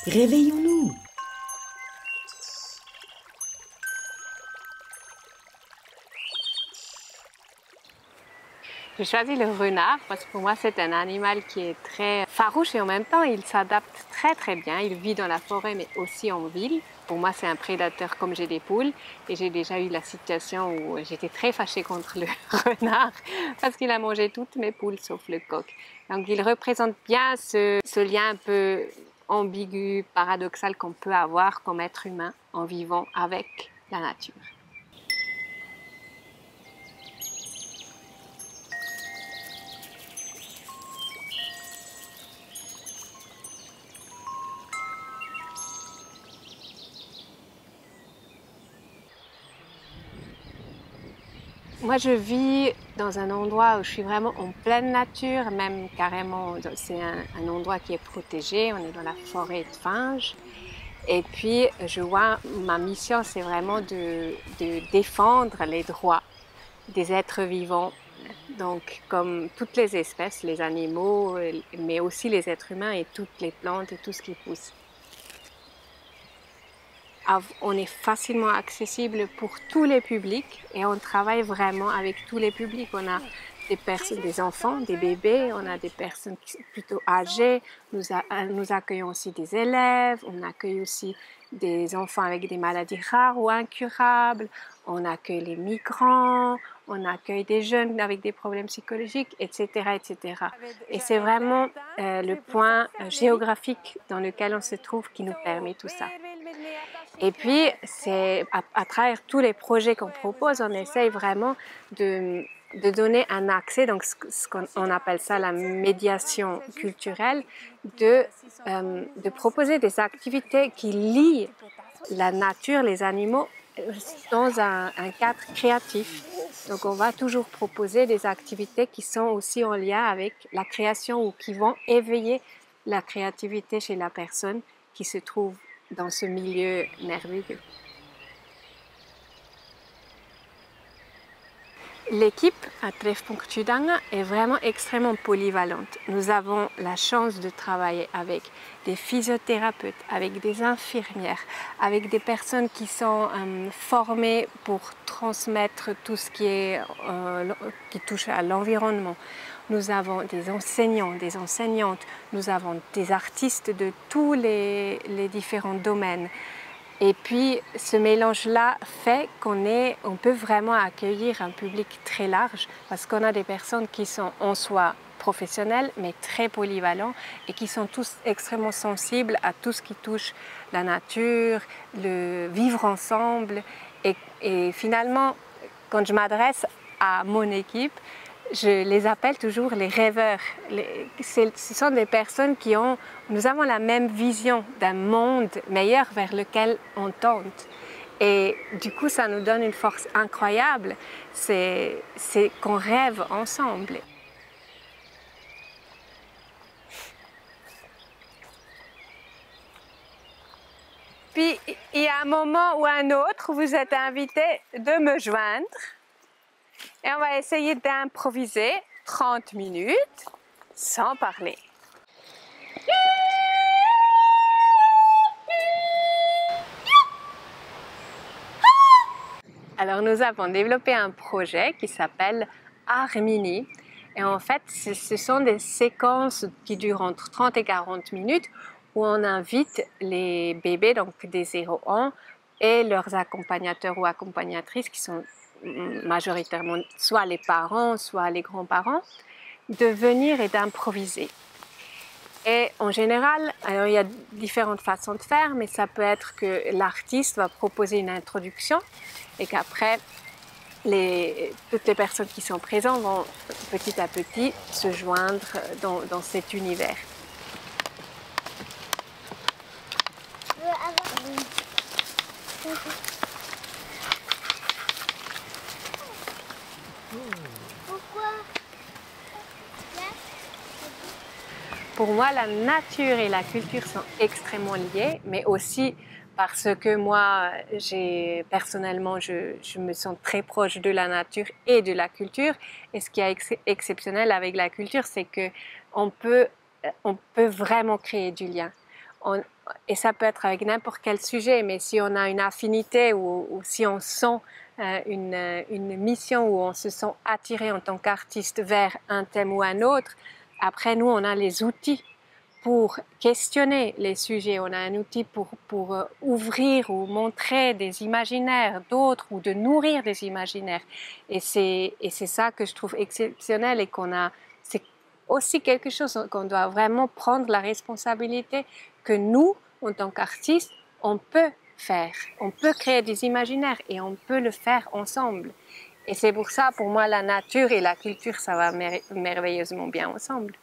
Réveillons-nous. J'ai choisi le renard parce que pour moi c'est un animal qui est très farouche et en même temps il s'adapte très bien. Il vit dans la forêt mais aussi en ville. Pour moi c'est un prédateur comme j'ai des poules et j'ai déjà eu la situation où j'étais très fâchée contre le renard parce qu'il a mangé toutes mes poules sauf le coq. Donc il représente bien ce lien un peu ambigu, paradoxal qu'on peut avoir comme être humain en vivant avec la nature. Moi, je vis dans un endroit où je suis vraiment en pleine nature, même carrément, c'est un endroit qui est protégé, on est dans la forêt de Finges. Et puis, je vois, ma mission, c'est vraiment de défendre les droits des êtres vivants. Donc, comme toutes les espèces, les animaux, mais aussi les êtres humains et toutes les plantes et tout ce qui pousse. On est facilement accessible pour tous les publics et on travaille vraiment avec tous les publics. On a des personnes, des enfants, des bébés, on a des personnes plutôt âgées. Nous accueillons aussi des élèves, on accueille aussi des enfants avec des maladies rares ou incurables. On accueille les migrants, on accueille des jeunes avec des problèmes psychologiques, etc., etc. Et c'est vraiment le point géographique dans lequel on se trouve qui nous permet tout ça. Et puis, c'est à travers tous les projets qu'on propose, on essaye vraiment de donner un accès, donc ce qu'on appelle ça la médiation culturelle, de proposer des activités qui lient la nature, les animaux, dans un cadre créatif. Donc, on va toujours proposer des activités qui sont aussi en lien avec la création ou qui vont éveiller la créativité chez la personne qui se trouve dans ce milieu merveilleux. L'équipe à Treffpunkt Tjudange est vraiment extrêmement polyvalente. Nous avons la chance de travailler avec des physiothérapeutes, avec des infirmières, avec des personnes qui sont formées pour transmettre tout ce qui touche à l'environnement. Nous avons des enseignants, des enseignantes, nous avons des artistes de tous les différents domaines. Et puis, ce mélange-là fait on peut vraiment accueillir un public très large parce qu'on a des personnes qui sont en soi professionnels, mais très polyvalents et qui sont tous extrêmement sensibles à tout ce qui touche la nature, le vivre ensemble. Et finalement, quand je m'adresse à mon équipe, je les appelle toujours les rêveurs. Ce sont des personnes nous avons la même vision d'un monde meilleur vers lequel on tente. Et du coup, ça nous donne une force incroyable, c'est qu'on rêve ensemble. Puis, il y a un moment ou un autre où vous êtes invité de me joindre. Et on va essayer d'improviser 30 minutes sans parler. Alors nous avons développé un projet qui s'appelle Armini. Et en fait, ce sont des séquences qui durent entre 30 et 40 minutes où on invite les bébés, donc des 0 ans, et leurs accompagnateurs ou accompagnatrices qui sont majoritairement soit les parents, soit les grands-parents, de venir et d'improviser. Et en général, alors il y a différentes façons de faire, mais ça peut être que l'artiste va proposer une introduction et qu'après, toutes les personnes qui sont présentes vont petit à petit se joindre dans cet univers. Pour moi, la nature et la culture sont extrêmement liées, mais aussi parce que moi, personnellement, je me sens très proche de la nature et de la culture. Et ce qui est exceptionnel avec la culture, c'est que on peut vraiment créer du lien. Et ça peut être avec n'importe quel sujet, mais si on a une affinité ou si on sent une mission où on se sent attiré en tant qu'artiste vers un thème ou un autre, après nous, on a les outils pour questionner les sujets, on a un outil pour ouvrir ou montrer des imaginaires d'autres ou de nourrir des imaginaires. Et c'est ça que je trouve exceptionnel et c'est aussi quelque chose qu'on doit vraiment prendre la responsabilité que nous, en tant qu'artistes, on peut faire. On peut créer des imaginaires et on peut le faire ensemble. Et c'est pour ça, pour moi, la nature et la culture, ça va merveilleusement bien ensemble.